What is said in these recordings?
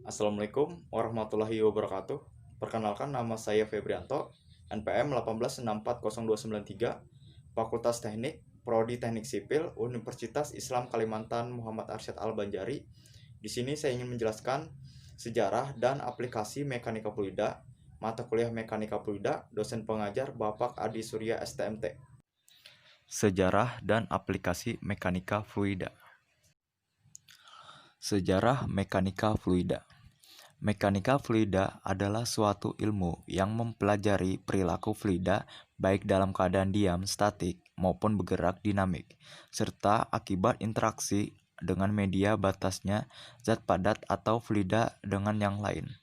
Assalamualaikum warahmatullahi wabarakatuh. Perkenalkan, nama saya Febrianto, NPM 1864023, Fakultas Teknik, Prodi Teknik Sipil, Universitas Islam Kalimantan Muhammad Arsyad Al-Banjari. Di sini saya ingin menjelaskan sejarah dan aplikasi mekanika fluida, mata kuliah mekanika fluida, dosen pengajar Bapak Adi Surya STMT. Sejarah dan aplikasi mekanika fluida. Sejarah mekanika fluida. Mekanika fluida adalah suatu ilmu yang mempelajari perilaku fluida baik dalam keadaan diam, statik, maupun bergerak dinamik, serta akibat interaksi dengan media batasnya zat padat atau fluida dengan yang lain.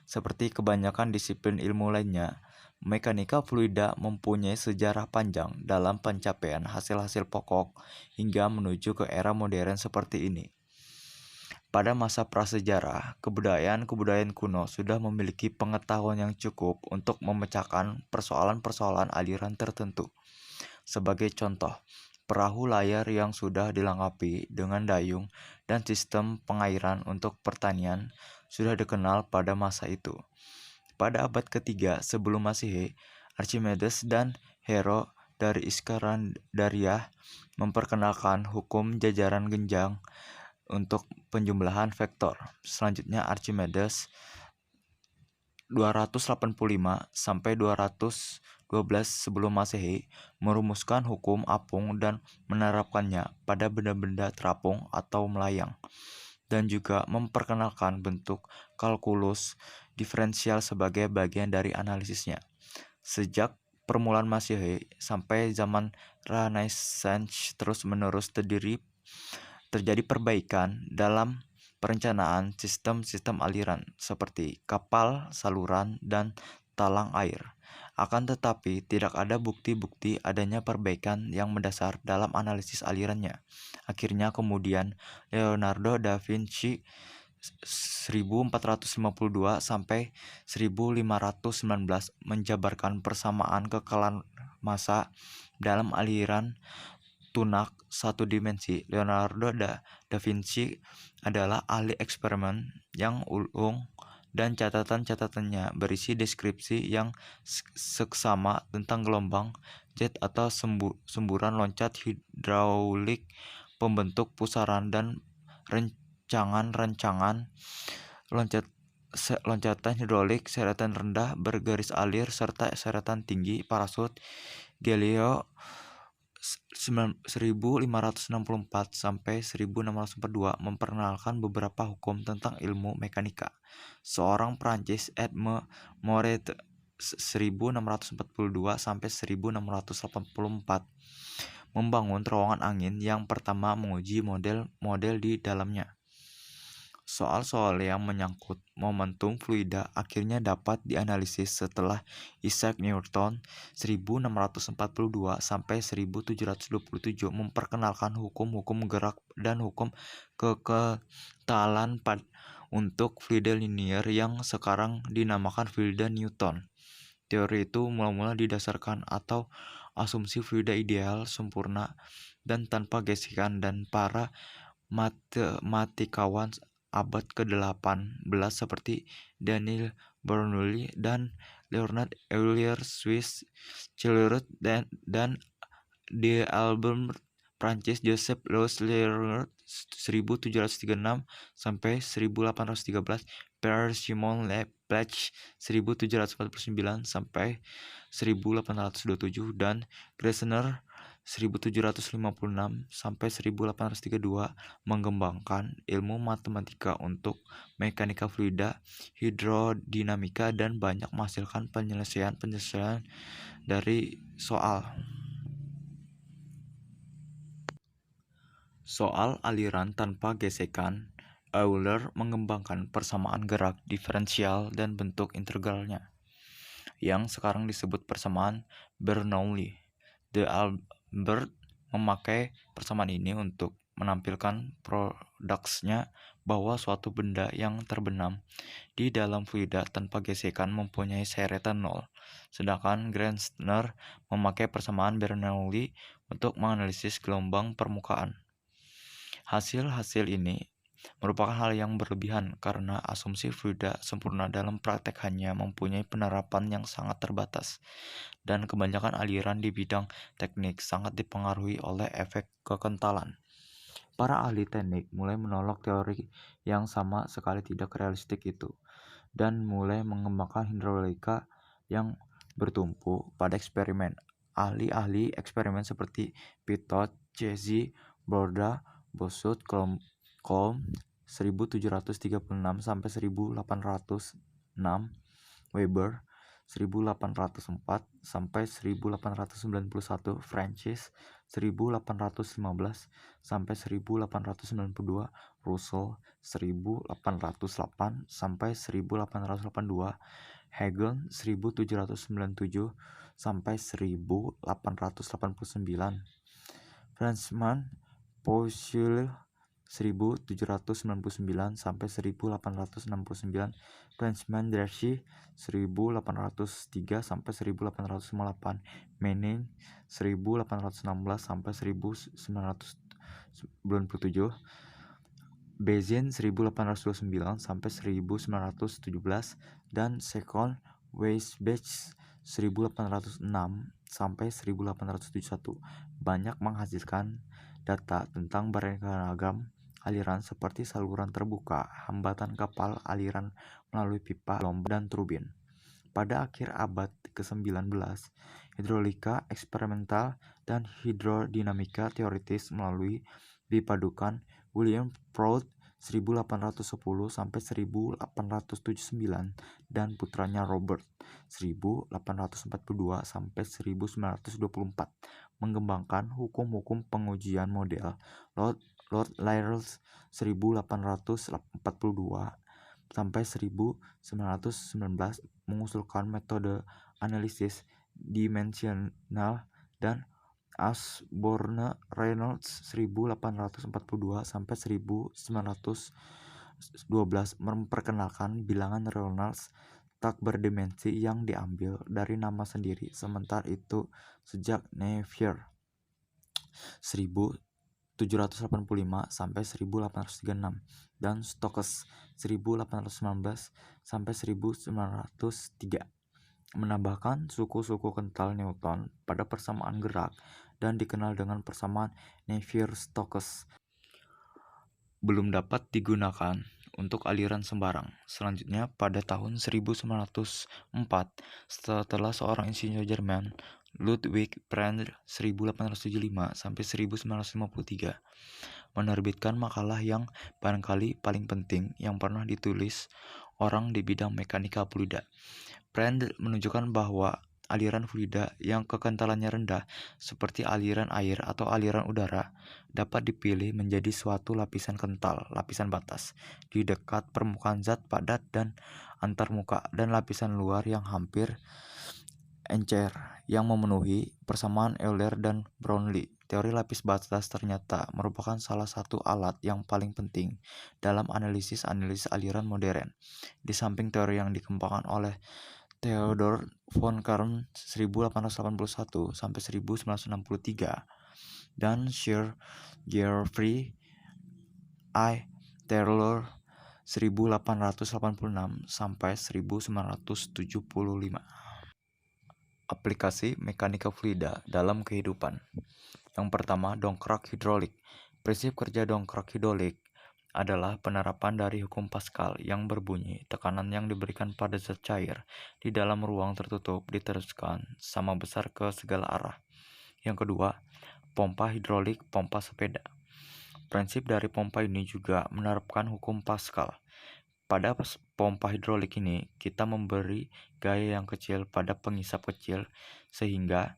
Seperti kebanyakan disiplin ilmu lainnya, mekanika fluida mempunyai sejarah panjang dalam pencapaian hasil-hasil pokok hingga menuju ke era modern seperti ini. Pada masa prasejarah, kebudayaan-kebudayaan kuno sudah memiliki pengetahuan yang cukup untuk memecahkan persoalan-persoalan aliran tertentu. Sebagai contoh, perahu layar yang sudah dilengkapi dengan dayung dan sistem pengairan untuk pertanian sudah dikenal pada masa itu. Pada abad ketiga sebelum Masehi, Archimedes dan Hero dari Iskandaria memperkenalkan hukum jajaran genjang untuk penjumlahan vektor. Selanjutnya Archimedes 285 sampai 212 sebelum Masehi merumuskan hukum apung dan menerapkannya pada benda-benda terapung atau melayang, dan juga memperkenalkan bentuk kalkulus diferensial sebagai bagian dari analisisnya. Sejak permulaan Masehi sampai zaman Renaissance terus-menerus terjadi perbaikan dalam perencanaan sistem-sistem aliran seperti kapal, saluran, dan talang air. Akan tetapi, tidak ada bukti-bukti adanya perbaikan yang mendasar dalam analisis alirannya. Akhirnya kemudian Leonardo da Vinci 1452 sampai 1519 menjabarkan persamaan kekalan massa dalam aliran tunak satu dimensi. Leonardo da Vinci adalah ahli eksperimen yang ulung, dan catatan-catatannya berisi deskripsi yang seksama tentang gelombang jet atau semburan loncat hidraulik, pembentuk pusaran, dan rancangan loncatan hidrolik, seretan rendah bergaris alir, serta seretan tinggi parasut. Galileo 1564 sampai 1642 memperkenalkan beberapa hukum tentang ilmu mekanika. Seorang Prancis, Edme Moret 1642 sampai 1684 membangun terowongan angin yang pertama menguji model-model di dalamnya. Soal-soal yang menyangkut momentum fluida akhirnya dapat dianalisis setelah Isaac Newton 1642 sampai 1727 memperkenalkan hukum-hukum gerak dan hukum keketalan untuk fluida linear yang sekarang dinamakan fluida Newton. Teori itu mula-mula didasarkan atau asumsi fluida ideal, sempurna, dan tanpa gesekan, dan para matematikawan abad ke-18 seperti Daniel Bernoulli dan Leonard Euler Swiss Childress dan D'Alembert Prancis Joseph Louis Leonard 1736 sampai 1813, Pierre Simon Lepage 1749 sampai 1827, dan Gesner 1756 sampai 1832 mengembangkan ilmu matematika untuk mekanika fluida, hidrodinamika, dan banyak menghasilkan penyelesaian dari soal aliran tanpa gesekan. Euler mengembangkan persamaan gerak diferensial dan bentuk integralnya, yang sekarang disebut persamaan Bernoulli. D'Alembert memakai persamaan ini untuk menampilkan paradoksnya bahwa suatu benda yang terbenam di dalam fluida tanpa gesekan mempunyai seretan nol, sedangkan Gesner memakai persamaan Bernoulli untuk menganalisis gelombang permukaan. Hasil-hasil ini merupakan hal yang berlebihan karena asumsi fluida sempurna dalam praktek hanya mempunyai penerapan yang sangat terbatas, dan kebanyakan aliran di bidang teknik sangat dipengaruhi oleh efek kekentalan. Para ahli teknik mulai menolak teori yang sama sekali tidak realistik itu, dan mulai mengembangkan hidrolika yang bertumpu pada eksperimen. Ahli-ahli eksperimen seperti Pitot, Cesi, Borda, Bosut, Kolm 1736 sampai 1806, Weber 1804 sampai 1891, Francis 1815 sampai 1892, Russell 1808 sampai 1882, Hegel 1797 sampai 1889, Franzmann, Poussel 1799 sampai 1869, Franzmann Darcy 1803 sampai 1858, Manning 1816 sampai 1997, Bézin 1829 sampai 1917, dan Second Weisbach 1806 sampai 1871 banyak menghasilkan data tentang beraneka ragam aliran seperti saluran terbuka, hambatan kapal, aliran melalui pipa, lomba, dan turbin. Pada akhir abad ke-19, hidrolika eksperimental dan hidrodinamika teoritis melalui dipadukan William Prout 1810 sampai 1879 dan putranya Robert 1842 sampai 1924 mengembangkan hukum-hukum pengujian model. Lord Lyell 1842 sampai 1919 mengusulkan metode analisis dimensional, dan Ashbourne Reynolds 1842 sampai 1912 memperkenalkan bilangan Reynolds tak berdimensi yang diambil dari nama sendiri. Sementara itu, sejak Navier 1785 sampai 1836 dan Stokes 1819 sampai 1903 menambahkan suku-suku kental Newton pada persamaan gerak dan dikenal dengan persamaan Navier-Stokes, belum dapat digunakan untuk aliran sembarang. Selanjutnya, pada tahun 1904, setelah seorang insinyur Jerman, Ludwig Prandtl 1875 sampai 1953 menerbitkan makalah yang barangkali paling penting yang pernah ditulis orang di bidang mekanika fluida. Prandtl menunjukkan bahwa aliran fluida yang kekentalannya rendah, seperti aliran air atau aliran udara, dapat dipilih menjadi suatu lapisan kental, lapisan batas, di dekat permukaan zat padat dan antarmuka, dan lapisan luar yang hampir encer, yang memenuhi persamaan Euler dan Brownlee. Teori lapis batas ternyata merupakan salah satu alat yang paling penting dalam analisis aliran modern. Di samping teori yang dikembangkan oleh Theodor von Karman 1881 sampai 1963 dan Sir Geoffrey I. Taylor 1886 sampai 1975. Aplikasi mekanika fluida dalam kehidupan. Yang pertama, dongkrak hidrolik. Prinsip kerja dongkrak hidrolik adalah penerapan dari hukum Pascal yang berbunyi tekanan yang diberikan pada zat cair di dalam ruang tertutup diteruskan sama besar ke segala arah. Yang kedua, pompa hidrolik, pompa sepeda. Prinsip dari pompa ini juga menerapkan hukum Pascal. Pada pompa hidrolik ini, kita memberi gaya yang kecil pada pengisap kecil, sehingga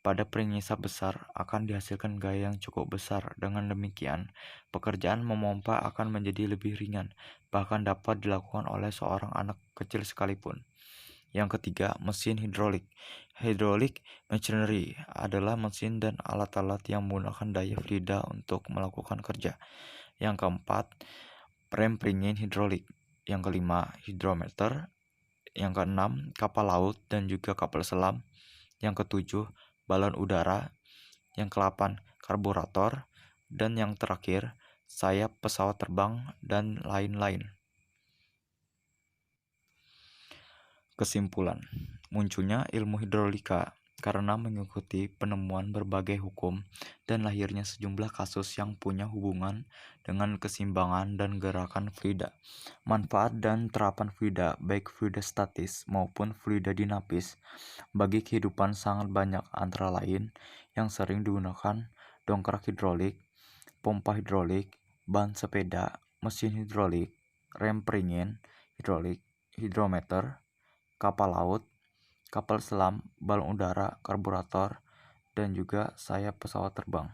pada pengisap besar akan dihasilkan gaya yang cukup besar. Dengan demikian, pekerjaan memompa akan menjadi lebih ringan, bahkan dapat dilakukan oleh seorang anak kecil sekalipun. Yang ketiga, mesin hidrolik. Hydraulic machinery adalah mesin dan alat-alat yang menggunakan daya fluida untuk melakukan kerja. Yang keempat, rem pendingin hidrolik. Yang kelima, hidrometer. Yang keenam, kapal laut dan juga kapal selam. Yang ketujuh, balon udara. Yang ke-8, karburator. Dan yang terakhir, sayap pesawat terbang, dan lain-lain. Kesimpulan, munculnya ilmu hidrolika karena mengikuti penemuan berbagai hukum dan lahirnya sejumlah kasus yang punya hubungan dengan keseimbangan dan gerakan fluida. Manfaat dan terapan fluida, baik fluida statis maupun fluida dinamis, bagi kehidupan sangat banyak, antara lain yang sering digunakan dongkrak hidrolik, pompa hidrolik, ban sepeda, mesin hidrolik, rem peringin hidrolik, hidrometer, kapal laut, kapal selam, balon udara, karburator, dan juga sayap pesawat terbang.